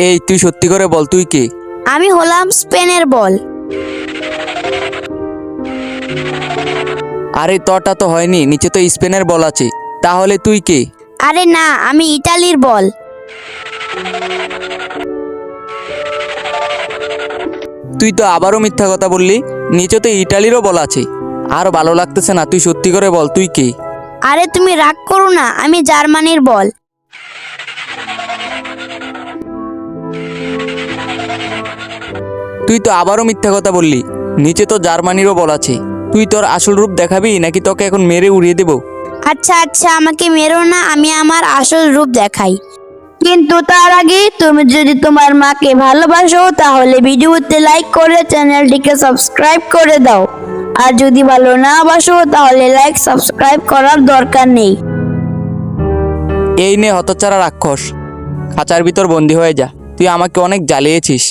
এই তুই সত্যি করে বল তুই কে? আমি হলাম স্পেনের বল। আরে তোরটা তো হয়নি, নিচে তো স্পেনের বল আছে। তাহলে তুই কে? আরে না, আমি ইতালির বল। তুই তো আবারও মিথ্যা কথা বললি, নিচে তো ইটালিরও বল আছে। আর ভালো লাগতেছে না, তুই সত্যি করে বল তুই কে? আরে তুমি রাগ করো না, আমি জার্মানির বল। তুই তো আবারও মিথ্যা কথা বললি, নিচে তো জার্মানিরও বল আছে। তুই তোর আসল রূপ দেখাবি নাকি তোকে এখন মেরে উড়িয়ে দেবো? আচ্ছা আচ্ছা, আমাকে মেরো না, আমি আমার আসল রূপ দেখাই। কিন্তু তার আগে তুমি যদি তোমার মাকে ভালোবাসো তাহলে ভিডিওতে লাইক করে চ্যানেলটিকে সাবস্ক্রাইব করে দাও। আর যদি ভালো না বাসো তাহলে লাইক সাবস্ক্রাইব করার দরকার নেই। এই নে হতচ্ছাড়া রাক্ষস, খাঁচার ভিতর বন্দি হয়ে যা। তুই আমাকে অনেক জ্বালিয়েছিস।